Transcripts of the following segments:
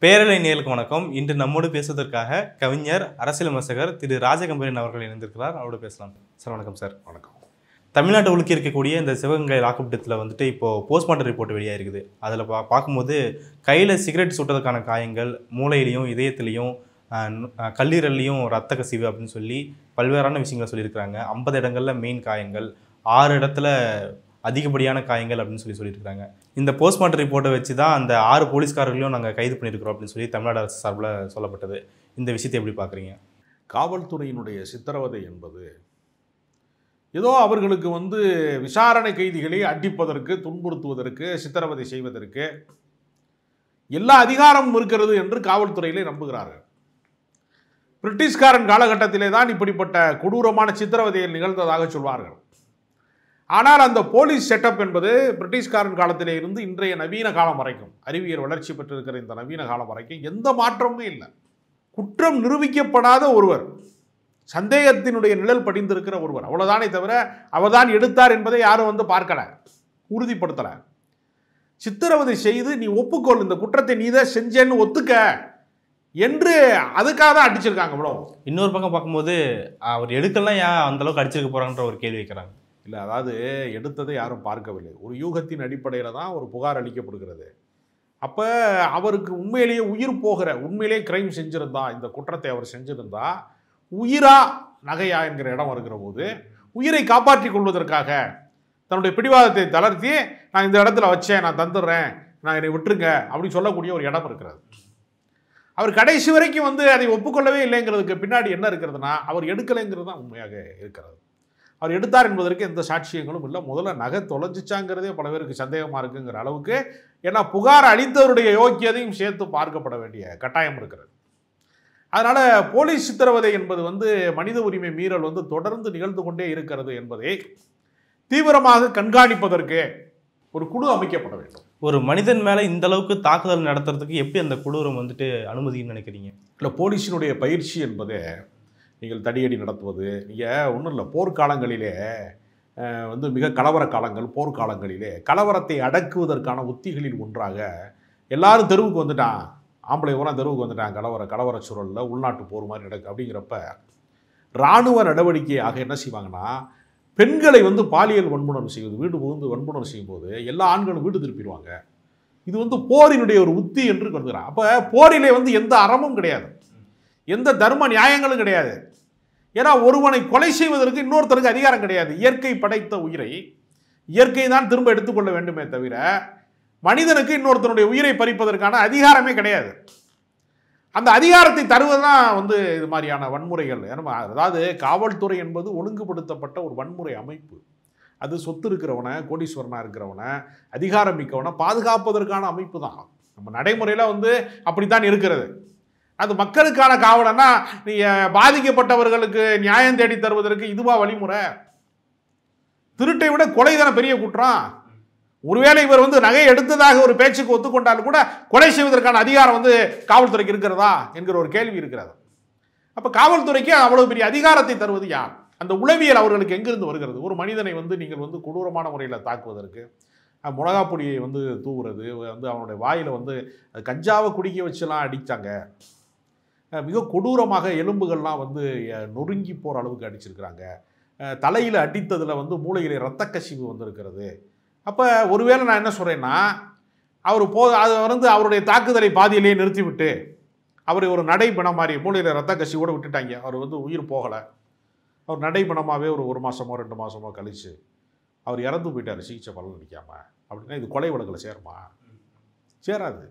பேரலை நேயர்களுக்கு வணக்கம். இன்று நம்மோடு பேசுவதற்காக கவிஞர், அரசியல் விமர்சகர் திரு ராஜகம்பீரன் அவர்கள் இணைந்திருக்கிறார். அவரோடு பேசலாம். சார் வணக்கம். சார் வணக்கம். தமிழ்நாட்டை உலுக்கி இருக்கக்கூடிய இந்த சிவகங்கை லாக்கப்டத்தில் வந்துட்டு இப்போது போஸ்ட்மார்ட்டம் ரிப்போர்ட் வெளியாக இருக்குது. அதில் பார்க்கும்போது கையில் சிகரெட் சுட்டதுக்கான காயங்கள், மூளையிலையும் இதயத்திலையும் கல்லீரல்லையும் ரத்த கசிவு அப்படின்னு சொல்லி பல்வேறான விஷயங்களை சொல்லியிருக்கிறாங்க. 50 இடங்களில் மெயின் காயங்கள், 6 இடத்துல அதிகப்படியான காயங்கள் அப்படின்னு சொல்லியிருக்காங்க. இந்த போஸ்ட்மார்ட்டம் ரிப்போர்ட்டை வச்சு தான் அந்த 6 போலீஸ்காரர்களையும் நாங்கள் கைது பண்ணியிருக்கிறோம் அப்படின்னு சொல்லி தமிழ்நாடு அரசு சார்பில் சொல்லப்பட்டது. இந்த விஷயத்தை எப்படி பார்க்குறீங்க? காவல்துறையினுடைய சித்திரவதை என்பது ஏதோ அவர்களுக்கு விசாரணை கைதிகளை அடிப்பதற்கு, துன்புறுத்துவதற்கு, சித்திரவதை செய்வதற்கு எல்லா அதிகாரமும் இருக்கிறது என்று காவல்துறையிலே நம்புகிறார்கள். பிரிட்டிஷ்காரன் காலகட்டத்திலே தான் இப்படிப்பட்ட கொடூரமான சித்திரவதைகள் நிகழ்ந்ததாக சொல்வார்கள். ஆனால் அந்த போலீஸ் செட்டப் என்பது பிரிட்டிஷ்காரன் காலத்திலே இருந்து இன்றைய நவீன காலம் வரைக்கும், அறிவியல் வளர்ச்சி பெற்றிருக்கிற இந்த நவீன காலம் வரைக்கும் எந்த மாற்றமுமே இல்லை. குற்றம் நிரூபிக்கப்படாத ஒருவர், சந்தேகத்தினுடைய நிழல் படிந்திருக்கிற ஒருவர், அவ்வளவுதானே தவிர அவர்தான் எடுத்தார் என்பதை யாரும் பார்க்கல, உறுதிப்படுத்தல. சித்திரவதை செய்து நீ ஒப்புக்கொள், இந்த குற்றத்தை நீ தான் செஞ்சேன்னு ஒத்துக்க என்று அதுக்காக தான் அடிச்சிருக்காங்க. இவ்வளோ. இன்னொரு பக்கம் பார்க்கும்போது அவர் எடுக்கலாம், ஏன் அந்த அளவுக்கு அடிச்சிருக்க போறாங்கன்ற ஒரு கேள்வி வைக்கிறாங்க. இல்லை, அதாவது எடுத்ததை யாரும் பார்க்கவில்லை. ஒரு யூகத்தின் அடிப்படையில் தான் ஒரு புகார் அளிக்கப்படுகிறது. அப்போ அவருக்கு உண்மையிலேயே உயிர் போகிற, உண்மையிலேயே கிரைம் செஞ்சிருந்தா, இந்த குற்றத்தை அவர் செஞ்சிருந்தா, உயிரா நகையா என்கிற இடம் வருகிற போது உயிரை காப்பாற்றிக் கொள்வதற்காக தன்னுடைய பிடிவாதத்தை தளர்த்தி, நான் இந்த இடத்துல வச்சேன், நான் தந்துடுறேன், நான் என்னை விட்டுருங்க அப்படின்னு சொல்லக்கூடிய ஒரு இடம் இருக்கிறது. அவர் கடைசி வரைக்கும் அதை ஒப்புக்கொள்ளவே இல்லைங்கிறதுக்கு பின்னாடி என்ன இருக்கிறதுனா, அவர் எடுக்கலைங்கிறது தான் உண்மையாக இருக்கிறது. அவர் எடுத்தார் என்பதற்கு எந்த சாட்சியங்களும் இல்லை. முதல்ல நகை தொலைஞ்சிச்சாங்கிறதே பல பேருக்கு சந்தேகமாக இருக்குங்கிற அளவுக்கு, ஏன்னா புகார் அளித்தவருடைய யோக்கியதையும் சேர்த்து பார்க்கப்பட வேண்டிய கட்டாயம் இருக்கிறது. அதனால் போலீஸ் சித்திரவதை என்பது மனித உரிமை மீறல் தொடர்ந்து நிகழ்ந்து கொண்டே இருக்கிறது என்பதை தீவிரமாக கண்காணிப்பதற்கு ஒரு குழு அமைக்கப்பட வேண்டும். ஒரு மனிதன் மேலே இந்த அளவுக்கு தாக்குதல் நடத்துறதுக்கு எப்படி அந்த குழுரம் அனுமதின்னு நினைக்கிறீங்க? இல்லை, போலீஸினுடைய பயிற்சி என்பது, நீங்கள் தடியடி நடத்துவது, நீங்கள் ஒன்றும் இல்லை, போர்க்காலங்களிலே மிக கலவர காலங்கள், போர்க்காலங்களிலே கலவரத்தை அடக்குவதற்கான உத்திகளில் ஒன்றாக எல்லாரும் தெருவுக்கு வந்துட்டான், ஆம்பளை ஊரம் தெருவுக்கு வந்துட்டான், கலவர சூழலில் உள்நாட்டு போர் மாதிரி நடக்கு அப்படிங்கிறப்ப இராணுவ நடவடிக்கையாக என்ன செய்வாங்கன்னா, பெண்களை பாலியல் வன்புணர்வு செய்வது, வீடு புகுந்து வன்புணர்வு செய்யும்போது எல்லா ஆண்களும் வீடு திருப்பிடுவாங்க. இது போரினுடைய ஒரு உத்தி என்று கருதுகிறான். அப்போ போரிலே எந்த அறமும் கிடையாது, எந்த தர்ம நியாயங்களும் கிடையாது. ஏன்னா ஒருவனை கொலை செய்வதற்கு இன்னொருத்தருக்கு அதிகாரம் கிடையாது. இயற்கை படைத்த உயிரை இயற்கை தான் திரும்ப எடுத்துக்கொள்ள வேண்டுமே தவிர மனிதனுக்கு இன்னொருத்தனுடைய உயிரை பறிப்பதற்கான அதிகாரமே கிடையாது. அந்த அதிகாரத்தை தருவதுதான் இது மாதிரியான வன்முறைகள். அதாவது காவல்துறை என்பது ஒழுங்குபடுத்தப்பட்ட ஒரு வன்முறை அமைப்பு. அது சொத்து இருக்கிறவனை, கோடீஸ்வரனாக இருக்கிறவனை, அதிகாரம் மிக்கவனை பாதுகாப்பதற்கான அமைப்பு தான். நம்ம நடைமுறையில் அப்படித்தான் இருக்கிறது. அது மக்களுக்கான காவலன்னா, நீங்கள் பாதிக்கப்பட்டவர்களுக்கு நியாயம் தேடி தருவதற்கு இதுவா வழிமுறை? திருட்டை விட கொலை தானே பெரிய குற்றம். ஒருவேளை இவர் நகை எடுத்ததாக ஒரு பேச்சுக்கு ஒத்துக்கொண்டாலும் கூட கொலை செய்வதற்கான அதிகாரம் காவல்துறைக்கு இருக்கிறதா என்கிற ஒரு கேள்வி இருக்கிறது. அப்போ காவல்துறைக்கு அவ்வளவு பெரிய அதிகாரத்தை தருவது யார்? அந்த உளவியல் அவர்களுக்கு எங்கிருந்து வருகிறது? ஒரு மனிதனை நீங்கள் கொடூரமான முறையில் தாக்குவதற்கு, மிளகாப்பொடியை தூவுறது, அவனுடைய வாயில் கஞ்சாவை குடிக்க வச்சுலாம் அடித்தாங்க. மிக கொடூரமாக எலும்புகள்லாம் நொறுங்கி போகிற அளவுக்கு அடிச்சிருக்கிறாங்க. தலையில் அடித்ததில் மூளையிலே இரத்த கசிவு இருக்கிறது. அப்போ ஒருவேளை நான் என்ன சொல்கிறேன்னா, அது அவருடைய தாக்குதலை பாதியிலேயே நிறுத்திவிட்டு அவர் ஒரு நடைபணம் மாதிரி மூளையில் இரத்த கசிவோடு விட்டுட்டாங்க. அவர் உயிர் போகலை. அவர் நடைபணமாகவே ஒரு மாதமோ 2 மாதமோ கழிச்சு அவர் இறந்து போயிட்டார், சிகிச்சை பலன் அடிக்காமல். அப்படின்னா இது கொலை வழக்கில் சேருமா? சேராது.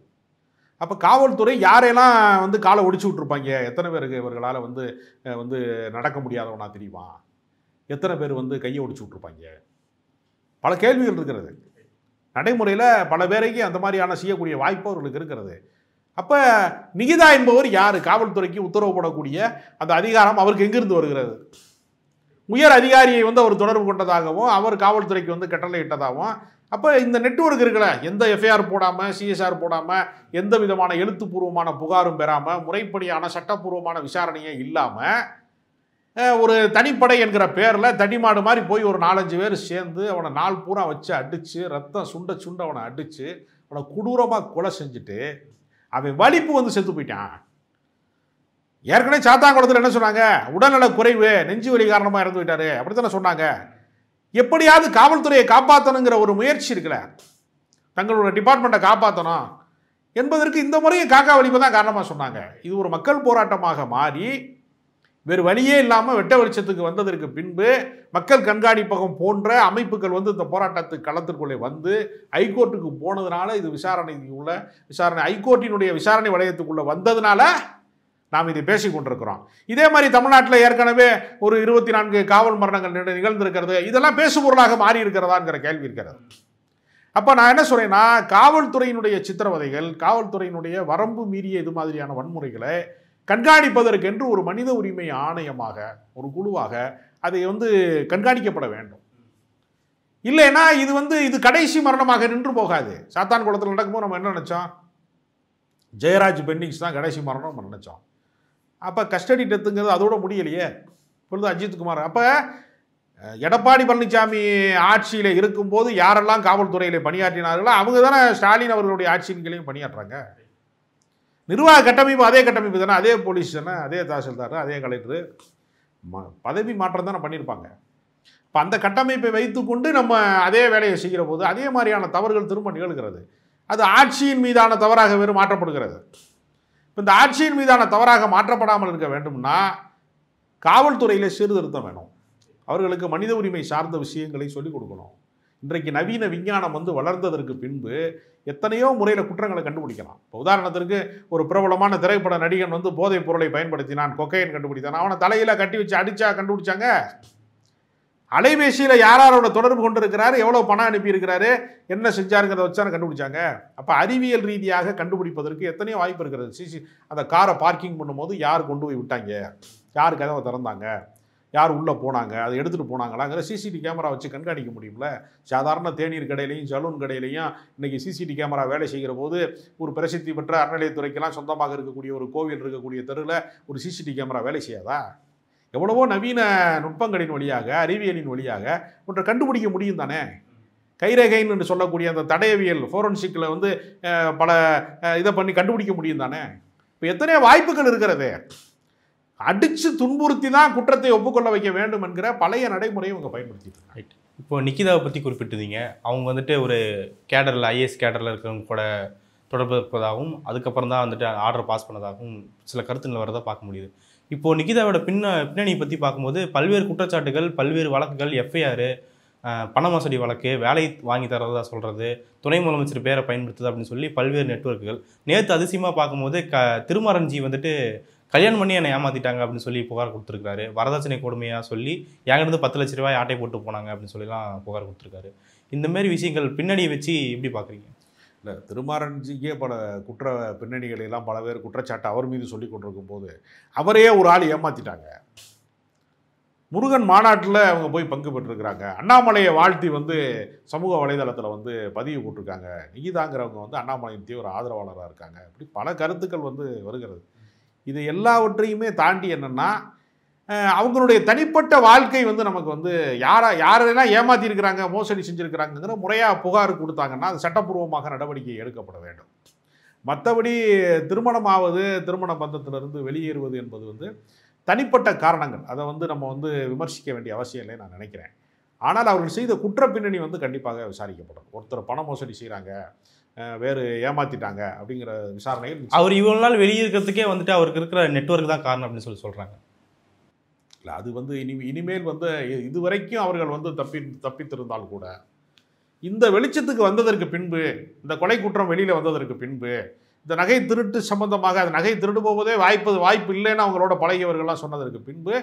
அப்போ காவல்துறை யாரையெல்லாம் காலை ஒடிச்சு விட்ருப்பாங்க? எத்தனை பேருக்கு இவர்களால் நடக்க முடியாதவனா தெரியுமா? எத்தனை பேர் கையை ஒடிச்சு விட்ருப்பாங்க? பல கேள்விகள் இருக்கிறது. நடைமுறையில் பல பேரைக்கு அந்த மாதிரியான செய்யக்கூடிய வாய்ப்பு அவர்களுக்கு இருக்கிறது. அப்போ நிகிதா என்பவர் யார்? காவல்துறைக்கு உத்தரவு போடக்கூடிய அந்த அதிகாரம் அவருக்கு எங்கிருந்து வருகிறது? உயர் அதிகாரியை அவர் தொடர்பு கொண்டதாகவும் அவர் காவல்துறைக்கு கட்டளை இட்டதாகவும். அப்போ இந்த நெட்வொர்க் இருக்கல, எந்த எஃப்ஐஆர் போடாமல், சிஎஸ்ஆர் போடாமல், எந்த விதமான எழுத்துப்பூர்வமான புகாரும் பெறாமல், முறைப்படியான சட்டப்பூர்வமான விசாரணையே இல்லாமல் ஒரு தனிப்படை என்கிற பேரில் தடிமாடு மாதிரி போய் ஒரு 4-5 பேர் சேர்ந்து அவனை நாள் பூரா வச்சு அடித்து, ரத்தம் சுண்ட அவனை அடித்து, அவனை கொடூரமாக கொலை செஞ்சுட்டு அவன் வலிப்பு வந்து செத்து போயிட்டான். ஏற்கனவே சாத்தாங்குளத்தில் என்ன சொன்னாங்க? உடல்நல குறைவு, நெஞ்சு வலி காரணமாக இறந்து போயிட்டாரு அப்படித்தானே சொன்னாங்க. எப்படியாவது காவல்துறையை காப்பாற்றணுங்கிற ஒரு முயற்சி இருக்குல்ல, தங்களோட டிபார்ட்மெண்ட்டை காப்பாற்றணும் என்பதற்கு இந்த முறையை காக்கா வலிப்பு தான் காரணமாக சொன்னாங்க. இது ஒரு மக்கள் போராட்டமாக மாறி வேறு வழியே இல்லாமல் வெட்ட வெளிச்சத்துக்கு வந்ததற்கு பின்பு மக்கள் கண்காணிப்பகம் போன்ற அமைப்புகள் வந்து இந்த போராட்டத்துக்கு களத்திற்குள்ளே வந்து ஹைகோர்ட்டுக்கு போனதுனால இது விசாரணை ஹைகோர்ட்டினுடைய விசாரணை வளையத்துக்குள்ளே வந்ததுனால நாம் இதை பேசி கொண்டிருக்கிறோம். இதே மாதிரி தமிழ்நாட்டில் ஏற்கனவே ஒரு 24 காவல் மரணங்கள் நிகழ்ந்திருக்கிறது. இதெல்லாம் பேசுபொருளாக மாறி இருக்கிறதாங்கிற கேள்வி இருக்கிறது. அப்போ நான் என்ன சொல்றேன்னா, காவல்துறையினுடைய சித்திரவதைகள், காவல்துறையினுடைய வரம்பு மீறிய இது மாதிரியான வன்முறைகளை கண்காணிப்பதற்கென்று ஒரு மனித உரிமை ஆணையமாக, ஒரு குழுவாக அதை வந்து கண்காணிக்கப்பட வேண்டும். இல்லைன்னா இது கடைசி மரணமாக நின்று போகாது. சாத்தான்குளத்தில் நடக்கும்போது நம்ம என்ன நினைச்சோம்? ஜெயராஜ் பென்னிங்ஸ் தான் கடைசி மரணம் நினைச்சோம். அப்போ கஸ்டடி டெத்துங்கிறது அதோட முடியலையே. இப்பொழுது அஜித் குமார், அப்போ எடப்பாடி பழனிசாமி ஆட்சியில் இருக்கும்போது யாரெல்லாம் காவல்துறையில் பணியாற்றினார்களோ அவங்க தானே ஸ்டாலின் அவர்களுடைய ஆட்சியிலையும் பணியாற்றுறாங்க. நிர்வாக கட்டமைப்பு அதே கட்டமைப்பு தானே, அதே போலீஸ் தானே, அதே தாசில்தார், அதே கலெக்டரு, பதவி மாற்றம் தானே பண்ணியிருப்பாங்க. இப்போ அந்த கட்டமைப்பை வைத்துக்கொண்டு நம்ம அதே வேலையை செய்கிற போது அதே மாதிரியான தவறுகள் திரும்ப நிகழ்கிறது. அது ஆட்சியின் மீதான தவறாக வேறு மாற்றப்படுகிறது. இப்போ இந்த ஆட்சியின் மீதான தவறாக மாற்றப்படாமல் இருக்க வேண்டும்னா காவல்துறையில் சீர்திருத்தம் வேணும். அவர்களுக்கு மனித உரிமை சார்ந்த விஷயங்களை சொல்லிக் கொடுக்கணும். இன்றைக்கு நவீன விஞ்ஞானம் வந்து வளர்ந்ததற்கு பின்பு எத்தனையோ முறையில் குற்றங்களை கண்டுபிடிக்கலாம். இப்போ உதாரணத்திற்கு ஒரு பிரபலமான திரைப்பட நடிகன் வந்து போதைப் பொருளை பயன்படுத்தினான், கொக்கைன் கண்டுபிடித்தான். அவனை தலையில் கட்டி வச்சு அடிச்சா கண்டுபிடிச்சாங்க? அலைபேசியில் யாரோட தொடர்பு கொண்டு இருக்கிறாரு, எவ்வளோ பணம் அனுப்பியிருக்கிறாரு, என்ன செஞ்சாருங்கிறத வச்சான கண்டுபிடிச்சாங்க. அப்போ அறிவியல் ரீதியாக கண்டுபிடிப்பதற்கு எத்தனையோ வாய்ப்பு இருக்கிறது. அந்த காரை பார்க்கிங் பண்ணும்போது யார் கொண்டு போய் விட்டாங்க, யார் கதவை திறந்தாங்க, யார் உள்ளே போனாங்க, அதை எடுத்துகிட்டு போனாங்களாங்கிற சிசிடிவி கேமரா வச்சு கண்காணிக்க முடியும்ல. சாதாரண தேநீர் கடையிலையும் சலூன் கடையிலையும் இன்றைக்கி சிசிடிவி கேமரா வேலை செய்கிற போது ஒரு பிரசித்தி பெற்ற அறநிலையத்துறைக்கெல்லாம் சொந்தமாக இருக்கக்கூடிய ஒரு கோவில் இருக்கக்கூடிய தெருவில் ஒரு சிசிடிவி கேமரா வேலை செய்யாதா? எவ்வளவோ நவீன நுட்பங்களின் வழியாக, அறிவியலின் வழியாக ஒன்றை கண்டுபிடிக்க முடியும் தானே. கைரேகைன்னு என்று சொல்லக்கூடிய அந்த தடயவியல் ஃபோரன்சிக்கில் வந்து பல இதை பண்ணி கண்டுபிடிக்க முடியும் தானே. இப்போ எத்தனையோ வாய்ப்புகள் இருக்கிறது. அடித்து துன்புறுத்தி தான் குற்றத்தை ஒப்புக்கொள்ள வைக்க வேண்டும் என்கிற பழைய நடைமுறையை இவங்க பயன்படுத்திட்டு. இப்போ நிக்கிதாவை பற்றி குறிப்பிட்டிருந்தீங்க. அவங்க வந்துட்டு ஒரு கேடரில், ஐஏஎஸ் கேடரில் இருக்கிறவங்க கூட தொடர்பு இருப்பதாகவும் அதுக்கப்புறம் தான் வந்துட்டு ஆர்டர் பாஸ் பண்ணதாகவும் சில கருத்துக்கள் வரதை பார்க்க முடியுது. இப்போது நிக்கிதாவோட பின்னணி பற்றி பார்க்கும்போது பல்வேறு குற்றச்சாட்டுகள், பல்வேறு வழக்குகள், எஃப்ஐஆர், பண மோசடி வழக்கு, வேலை வாங்கி தரதா சொல்கிறது, துணை முதலமைச்சர் பேரை பயன்படுத்துது அப்படின்னு சொல்லி பல்வேறு நெட்வொர்க்குகள். நேற்று அதிசயமாக பார்க்கும்போது திருமாறன்ஜி வந்துட்டு கல்யாணம் பண்ணி என்னை ஏமாற்றிட்டாங்க அப்படின்னு சொல்லி புகார் கொடுத்துருக்காரு. வரதட்சணை கொடுமையாக சொல்லி என்கிட்ட 10 லட்ச ரூபாய் ஆட்டை போட்டு போனாங்க அப்படின்னு சொல்லிலாம் புகார் கொடுத்துருக்காரு. இந்தமாரி விஷயங்கள் பின்னணி வச்சு எப்படி பார்க்குறீங்க? இல்லை, திருமாறன்ஜிக்கே பல குற்ற பின்னணிகளெல்லாம் பல பேர் குற்றச்சாட்டு அவர் மீது சொல்லி கொண்டிருக்கும் போது அவரே ஒரு ஆள் ஏமாற்றிட்டாங்க. முருகன் மாநாட்டில் அவங்க போய் பங்கு பெற்றிருக்கிறாங்க. அண்ணாமலையை வாழ்த்தி வந்து சமூக வலைதளத்தில் வந்து பதிவு போட்டிருக்காங்க. நிகிதாங்கிறவங்க வந்து அண்ணாமலையின் தீவிர ஆதரவாளராக இருக்காங்க. இப்படி பல கருத்துக்கள் வந்து வருகிறது. இது எல்லாவற்றையுமே தாண்டி என்னென்னா அவங்களுடைய தனிப்பட்ட வாழ்க்கை வந்து நமக்கு வந்து யாரெல்லாம் ஏமாற்றிருக்கிறாங்க, மோசடி செஞ்சுருக்கிறாங்கிற முறையாக புகார் கொடுத்தாங்கன்னா அது சட்டப்பூர்வமாக நடவடிக்கை எடுக்கப்பட வேண்டும். மற்றபடி திருமணமாவது, திருமண பந்தத்திலிருந்து வெளியேறுவது என்பது வந்து தனிப்பட்ட காரணங்கள். அதை வந்து நம்ம வந்து விமர்சிக்க வேண்டிய அவசியம் இல்லை நான் நினைக்கிறேன். ஆனால் அவர்கள் செய்த குற்ற பின்னணி வந்து கண்டிப்பாக விசாரிக்கப்படும். ஒருத்தர் பண மோசடி செய்கிறாங்க, வேறு ஏமாற்றிட்டாங்க அப்படிங்கிற விசாரணைகள். அவர் இவ்வளோ நாள் வெளியிருக்கிறதுக்கே வந்துட்டு அவருக்கு இருக்கிற நெட்வொர்க் தான் காரணம் அப்படின்னு சொல்கிறாங்க. இல்லை, அது வந்து இனிமேல் வந்து இதுவரைக்கும் அவர்கள் வந்து தப்பித்திருந்தால் கூட இந்த வெளிச்சத்துக்கு வந்ததற்கு பின்பு, இந்த கொலை குற்றம் வெளியில் வந்ததற்கு பின்பு, இந்த நகை திருட்டு சம்பந்தமாக அது நகை திருடு போவதே வாய்ப்பு இல்லைன்னு அவங்களோட பழகியவர்கள்லாம் சொன்னதற்கு பின்பு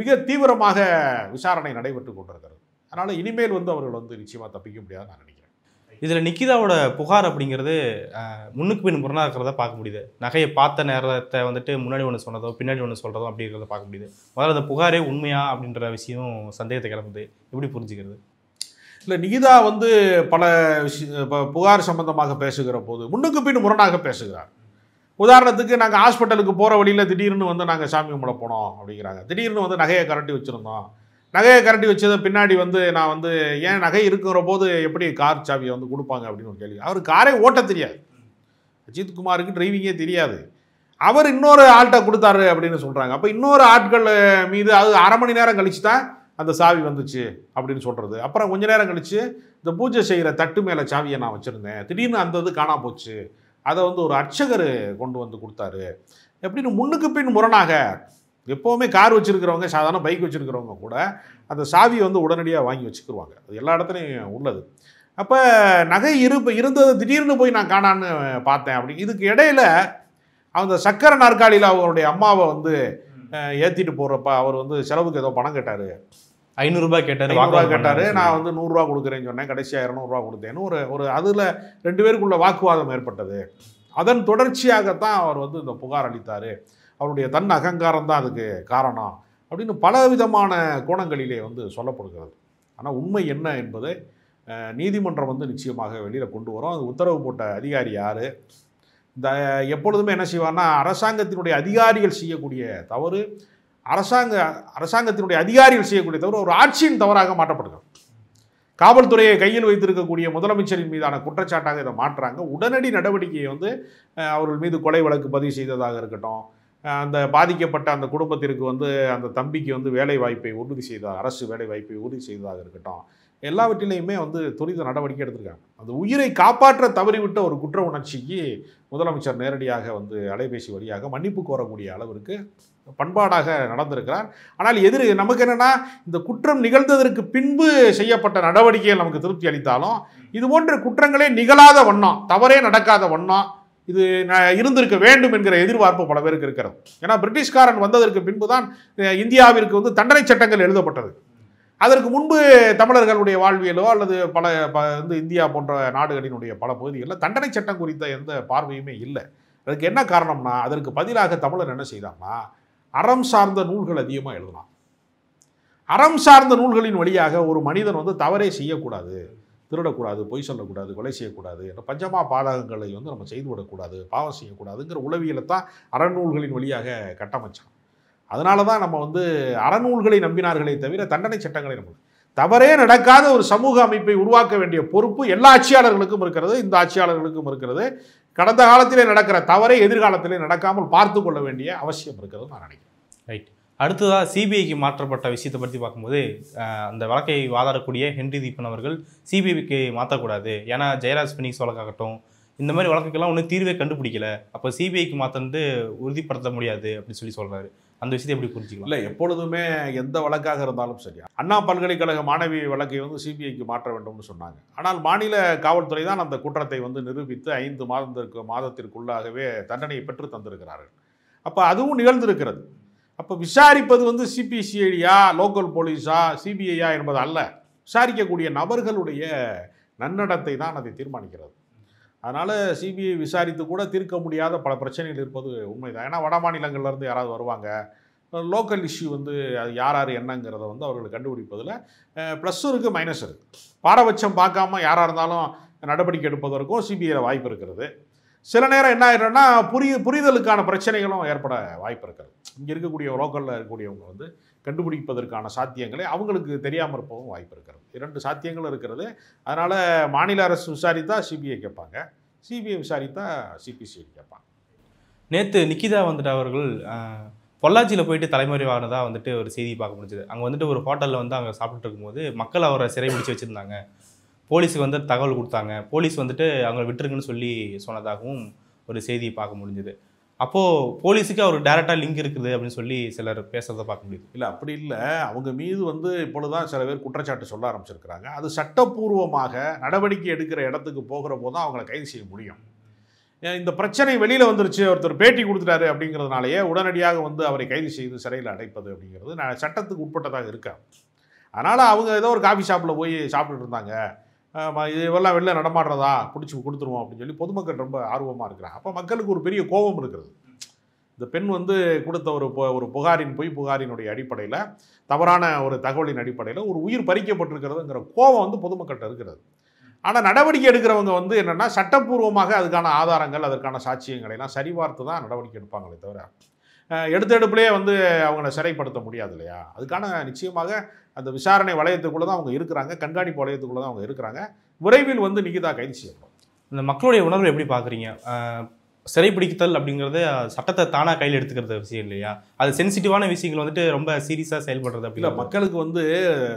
மிக தீவிரமாக விசாரணை நடைபெற்று கொண்டிருக்கிறது. அதனால் இனிமேல் வந்து அவர்கள் வந்து நிச்சயமாக தப்பிக்க முடியாதுன்னு நான் நினைக்கிறேன். இதில் நிக்கிதாவோட புகார் அப்படிங்கிறது முன்னுக்கு பின் முரணாக இருக்கிறத பார்க்க முடியுது. நகையை பார்த்த நேரத்தை வந்துட்டு முன்னாடி ஒன்று சொன்னதோ பின்னாடி ஒன்று சொல்கிறதோ அப்படிங்கிறத பார்க்க முடியுது. முதல்ல அந்த புகாரே உண்மையா அப்படின்ற விஷயம் சந்தேகத்தை கிளம்புது. எப்படி புரிஞ்சுக்கிறது? இல்லை, நிகிதா வந்து பல புகார் சம்பந்தமாக பேசுகிற போது முன்னுக்கு பின் முரணாக பேசுகிறார். உதாரணத்துக்கு நாங்கள் ஹாஸ்பிட்டலுக்கு போகிற வழியில் திடீர்னு வந்து நாங்கள் சாமி கும்பிட போனோம் அப்படிங்கிறாங்க. திடீர்னு வந்து நகையை கரட்டி வச்சுருந்தோம். நகையை கரட்டி வச்சதை பின்னாடி வந்து நான் வந்து ஏன் நகை இருக்கிற போது எப்படி கார் சாவியை வந்து கொடுப்பாங்க அப்படின்னு ஒரு கேள்வி. அவர் காரை ஓட்ட தெரியாது. அஜித்குமாருக்கு டிரைவிங்கே தெரியாது. அவர் இன்னொரு ஆள்கிட்ட கொடுத்தாரு அப்படின்னு சொல்கிறாங்க. அப்போ இன்னொரு ஆட்கள் மீது அது அரை மணி நேரம் கழிச்சு தான் அந்த சாவி வந்துச்சு அப்படின்னு சொல்கிறது. அப்புறம் கொஞ்ச நேரம் கழித்து இந்த பூஜை செய்கிற தட்டு மேலே சாவியை நான் வச்சுருந்தேன், திடீர்னு அந்த இது காணாம போச்சு, அதை வந்து ஒரு அர்ச்சகர் கொண்டு வந்து கொடுத்தாரு எப்படின்னு முன்னுக்கு பின் முரணாக. எப்போவுமே கார் வச்சுருக்கிறவங்க, சாதாரண பைக் வச்சுருக்கிறவங்க கூட அந்த சாவியை வந்து உடனடியாக வாங்கி வச்சுக்கிடுவாங்க. அது எல்லா இடத்துலையும் உள்ளது. அப்போ நகை இருந்தது திடீர்னு போய் நான் காணான்னு பார்த்தேன். அப்படி இதுக்கு இடையில அந்த சக்கரை நாற்காலியில் அவருடைய அம்மாவை வந்து ஏற்றிட்டு போகிறப்ப அவர் வந்து செலவுக்கு ஏதோ பணம் கேட்டார், 500 ரூபாய் கேட்டார். நான் வந்து 100 ரூபா கொடுக்குறேன்னு சொன்னேன், கடைசியாக 200 ரூபா கொடுத்தேன்னு ஒரு அதில் 2 பேருக்குள்ள வாக்குவாதம் ஏற்பட்டது. அதன் தொடர்ச்சியாகத்தான் அவர் வந்து இந்த புகார் அளித்தார். அவருடைய தன் அகங்காரம் தான் அதுக்கு காரணம் அப்படின்னு பல விதமான கோணங்களிலே வந்து சொல்லப்படுகிறது. ஆனால் உண்மை என்ன என்பதை நீதிமன்றம் வந்து நிச்சயமாக வெளியில் கொண்டு வரும். அது உத்தரவு போட்ட அதிகாரி யார், இந்த எப்பொழுதுமே என்ன செய்வார்னா, அரசாங்கத்தினுடைய அதிகாரிகள் செய்யக்கூடிய தவறு அரசாங்கத்தினுடைய அதிகாரிகள் செய்யக்கூடிய தவறு ஒரு ஆட்சியின் தவறாக மாற்றப்படுகிறது. காவல்துறையை கையில் வைத்திருக்கக்கூடிய முதலமைச்சரின் மீதான குற்றச்சாட்டாக இதை மாற்றுறாங்க. உடனடி நடவடிக்கையை வந்து அவர்கள் மீது கொலை வழக்கு பதிவு செய்ததாக இருக்கட்டும், அந்த பாதிக்கப்பட்ட அந்த குடும்பத்திற்கு வந்து அந்த தம்பிக்கு வந்து வேலை வாய்ப்பை உறுதி செய்ததாக, அரசு வேலை வாய்ப்பை உறுதி செய்ததாக இருக்கட்டும், எல்லாவற்றிலையுமே வந்து துரித நடவடிக்கை எடுத்திருக்காங்க. அந்த உயிரை காப்பாற்ற தவறிவிட்ட ஒரு குற்ற உணர்ச்சிக்கு முதலமைச்சர் நேரடியாக வந்து அலைபேசி வழியாக மன்னிப்பு கோரக்கூடிய அளவிற்கு பண்பாடாக நடந்திருக்கிறார். ஆனால் நமக்கு என்னென்னா, இந்த குற்றம் நிகழ்ந்ததற்கு பின்பு செய்யப்பட்ட நடவடிக்கைகள் நமக்கு திருப்தி அளித்தாலும் இது போன்ற குற்றங்களே நிகழாத வண்ணம், தவறே நடக்காத வண்ணம் இது இருந்திருக்க வேண்டும் என்கிற எதிர்பார்ப்பு பல பேருக்கு இருக்கிறது. ஏன்னா பிரிட்டிஷ்காரன் வந்ததற்கு பின்பு தான் இந்தியாவிற்கு வந்து தண்டனை சட்டங்கள் எழுதப்பட்டது. அதற்கு முன்பு தமிழர்களுடைய வாழ்வியலோ அல்லது வந்து இந்தியா போன்ற நாடுகளினுடைய பல பகுதிகளில் தண்டனை சட்டம் குறித்த எந்த பார்வையுமே இல்லை. அதுக்கு என்ன காரணம்னா, அதற்கு பதிலாக தமிழர் என்ன செய்தான்னா, அறம் சார்ந்த நூல்கள் அதிகமாக எழுதலாம். அறம் சார்ந்த நூல்களின் வழியாக ஒரு மனிதன் வந்து தவறே செய்யக்கூடாது, திருடக்கூடாது, பொய் சொல்லக்கூடாது, கொலை செய்யக்கூடாது, பஞ்சமா பாதகங்களை வந்து நம்ம செய்துவிடக்கூடாது, பாவம் செய்யக்கூடாதுங்கிற உளவியலை தான் அறநூல்களின் வழியாக கட்டமைச்சான். அதனால தான் நம்ம வந்து அறநூல்களை நம்பினார்களே தவிர தண்டனை சட்டங்களை நம்ம தவறே நடக்காத ஒரு சமூக அமைப்பை உருவாக்க வேண்டிய பொறுப்பு எல்லா ஆட்சியாளர்களுக்கும் இருக்கிறது, இந்த ஆட்சியாளர்களுக்கும் இருக்கிறது. கடந்த காலத்திலே நடக்கிற தவறை எதிர்காலத்திலே நடக்காமல் பார்த்து கொள்ள வேண்டிய அவசியம் இருக்கிறது நான் நினைக்கிறேன். ரைட். அடுத்ததாக சிபிஐக்கு மாற்றப்பட்ட விஷயத்தை பற்றி பார்க்கும்போது, அந்த வழக்கை வாதாடக்கூடிய ஹென்றி தீபன் அவர்கள் சிபிஐக்கு மாற்றக்கூடாது, ஏன்னா ஜெயராஜ் பினிக்ஸ் வழக்காகட்டும் இந்த மாதிரி வழக்குக்கெல்லாம் ஒன்றும் தீர்வே கண்டுபிடிக்கல, அப்போ சிபிஐக்கு மாற்றது உறுதிப்படுத்த முடியாது அப்படின்னு சொல்லி சொல்கிறாரு. அந்த விஷயத்தை எப்படி புரிஞ்சுக்கலாம்? இல்லை, எப்பொழுதுமே எந்த வழக்காக இருந்தாலும் சரி, அண்ணா பல்கலைக்கழக மாணவி வழக்கை வந்து சிபிஐக்கு மாற்ற வேண்டும்னு சொன்னாங்க. ஆனால் மாநில காவல்துறை தான் அந்த குற்றத்தை வந்து நிரூபித்து 5 மாதத்திற்குள்ளாகவே தண்டனையை பெற்று தந்திருக்கிறார்கள். அப்போ அதுவும் நிகழ்ந்திருக்கிறது. அப்போ விசாரிப்பது வந்து சிபிசிஐடியா, லோக்கல் போலீஸா, சிபிஐயா என்பது அல்ல, விசாரிக்கக்கூடிய நபர்களுடைய நன்னடத்தை தான் அதை தீர்மானிக்கிறது. அதனால் சிபிஐ விசாரித்து கூட தீர்க்க முடியாத பல பிரச்சனைகள் இருப்பது உண்மைதான். ஏன்னா வட மாநிலங்கள்லேருந்து யாராவது வருவாங்க, லோக்கல் இஷ்யூ வந்து அது யார் என்னங்கிறத வந்து அவர்கள் கண்டுபிடிப்பதில் ப்ளஸ்ஸும் இருக்குது, மைனஸ் இருக்குது. பாரபட்சம் பார்க்காம யாராக இருந்தாலும் நடவடிக்கை எடுப்பதற்கும் சிபிஐயில் வாய்ப்பு இருக்கிறது. சில நேரம் என்ன ஆயிடும்னா புரிதலுக்கான பிரச்சனைகளும் ஏற்பட வாய்ப்பு இருக்கிறது. இங்கே இருக்கக்கூடிய லோக்கலில் இருக்கக்கூடியவங்க வந்து கண்டுபிடிப்பதற்கான சாத்தியங்களை அவங்களுக்கு தெரியாமல் இருப்பதும் வாய்ப்பு இருக்கிறது. 2 சாத்தியங்களும் இருக்கிறது. அதனால் மாநில அரசு விசாரித்தா சிபிஐ கேட்பாங்க, சிபிஐ விசாரித்தா சிபிசிஐடி கேட்பாங்க. நேற்று நிக்கிதா வந்துட்டு அவர்கள் பொள்ளாச்சியில் போயிட்டு தலைமறைவானதாக வந்துட்டு ஒரு செய்தி பார்க்க முடிஞ்சது. அங்கே வந்துட்டு ஒரு ஹோட்டலில் வந்து அங்கே சாப்பிட்டு இருக்கும்போது மக்கள் அவரை சிறை பிடிச்சி வச்சுருந்தாங்க. போலீஸுக்கு வந்து தகவல் கொடுத்தாங்க, போலீஸ் வந்துட்டு அவங்களை விட்டுருங்கன்னு சொல்லி சொன்னதாகவும் ஒரு செய்தியை பார்க்க முடிஞ்சுது. அப்போது போலீஸுக்கு அவர் டேரெக்டாக லிங்க் இருக்குது அப்படின்னு சொல்லி சிலர் பேசுகிறத பார்க்க முடியுது. இல்லை, அப்படி இல்லை. அவங்க மீது வந்து இப்பொழுதுதான் சில பேர் குற்றச்சாட்டு சொல்ல ஆரம்பிச்சிருக்கிறாங்க. அது சட்டப்பூர்வமாக நடவடிக்கை எடுக்கிற இடத்துக்கு போகிற போது தான் அவங்களை கைது செய்ய முடியும். இந்த பிரச்சனை வெளியில் வந்துருச்சு, ஒருத்தர் பேட்டி கொடுத்துட்டாரு அப்படிங்கிறதுனாலேயே உடனடியாக வந்து அவரை கைது செய்து சிறையில் அடைப்பது அப்படிங்கிறது சட்டத்துக்கு உட்பட்டதாக இருக்கா. அதனால் அவங்க ஏதோ ஒரு காஃபி ஷாப்பில் போய் சாப்பிட்டுட்டு இருந்தாங்க, இதெல்லாம் வெளில நடமாடுறதா, பிடிச்சி கொடுத்துருவோம் அப்படின்னு சொல்லி பொதுமக்கள் ரொம்ப ஆர்வமாக இருக்கிறாங்க. அப்போ மக்களுக்கு ஒரு பெரிய கோபம் இருக்கிறது. இந்த பெண் வந்து கொடுத்த ஒரு பொய் புகாரினுடைய அடிப்படையில், தவறான ஒரு தகவலின் அடிப்படையில் ஒரு உயிர் பறிக்கப்பட்டிருக்கிறதுங்கிற கோபம் வந்து பொதுமக்கள்கிட்ட இருக்கிறது. ஆனால் நடவடிக்கை எடுக்கிறவங்க வந்து என்னென்னா சட்டப்பூர்வமாக அதுக்கான ஆதாரங்கள், அதற்கான சாட்சியங்களை எல்லாம் சரிபார்த்து தான் நடவடிக்கை எடுப்பாங்களே தவிர எடுப்பிலே வந்து அவங்கள சிறைப்படுத்த முடியாது இல்லையா. அதுக்கான நிச்சயமாக அந்த விசாரணை வளையத்துக்குள்ளே தான் அவங்க இருக்கிறாங்க, கண்காணிப்பு வளையத்துக்குள்ளே தான் அவங்க இருக்கிறாங்க. விரைவில் வந்து நிகிதா கைது செய்யப்படும். இந்த மக்களுடைய உணர்வு எப்படி பார்க்குறீங்க? சிறைப்பிடித்தல் அப்படிங்கிறது சட்டத்தை தானாக கையில் எடுத்துக்கிறது விஷயம் இல்லையா? அது சென்சிட்டிவான விஷயங்கள் வந்துட்டு ரொம்ப சீரியஸாக செயல்படுறது இல்லை, அப்படி மக்களுக்கு வந்து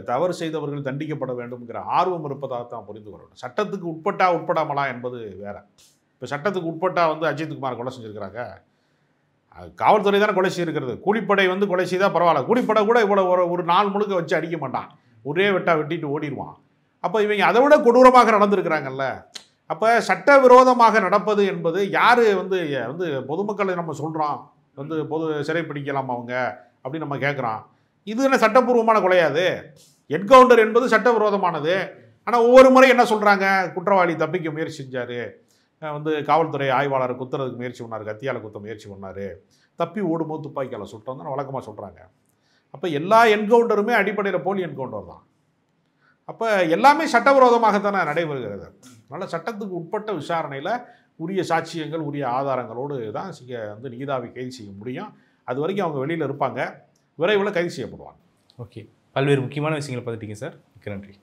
தவறு செய்தவர்கள் தண்டிக்கப்பட வேண்டும்ங்கிற ஆர்வம் இருப்பதாக தான் புரிந்து கொள்ளணும். சட்டத்துக்கு உட்பட்டா உட்படாமலா என்பது வேற. இப்போ சட்டத்துக்கு உட்பட்டா வந்து அஜித் குமார் கொலை செஞ்சுருக்கிறாங்க, காவல்துறை தானே கொலை செய்திருக்கிறது. கூலிப்படை வந்து கொலை செய்தால் பரவாயில்ல, கூலிப்படை கூட இவ்வளோ ஒரு நாள் முழுக்க வச்சு அடிக்க மாட்டான், ஒரே வெட்டிட்டு ஓடிடுவான். அப்போ இவங்க அதை விட கொடூரமாக நடந்திருக்கிறாங்கல்ல. அப்போ சட்டவிரோதமாக நடப்பது என்பது யார் வந்து வந்து பொதுமக்களை நம்ம சொல்கிறோம் வந்து பொது சிறை பிடிக்கலாம் அவங்க அப்படின்னு நம்ம கேட்குறோம். இது என்ன சட்டப்பூர்வமான கொலையாது? என்கவுண்டர் என்பது சட்டவிரோதமானது. ஆனால் ஒவ்வொரு முறை என்ன சொல்கிறாங்க, குற்றவாளி தப்பிக்க முயற்சி செஞ்சார், வந்து காவல்துறை ஆய்வாளர் குத்துறதுக்கு முயற்சி பண்ணார், கத்தியால் குத்த முயற்சி பண்ணார், தப்பி ஓடும்போது துப்பாக்கியால் சுட்டோம் தான் வழக்கமாக சொல்கிறாங்க. அப்போ எல்லா என்கவுண்டருமே அடிப்படையில் போலி என்கவுண்டர் தான். அப்போ எல்லாமே சட்டவிரோதமாகத்தானே நடைபெறுகிறது. அதனால் சட்டத்துக்கு உட்பட்ட விசாரணையில் உரிய சாட்சியங்கள் உரிய ஆதாரங்களோடு தான் வந்து நீதாவி கைது செய்ய முடியும். அது வரைக்கும் அவங்க வெளியில் இருப்பாங்க, விரைவில் கைது செய்யப்படுவாங்க. ஓகே, பல்வேறு முக்கியமான விஷயங்களை பார்த்துட்டீங்க சார். மிக்க நன்றி.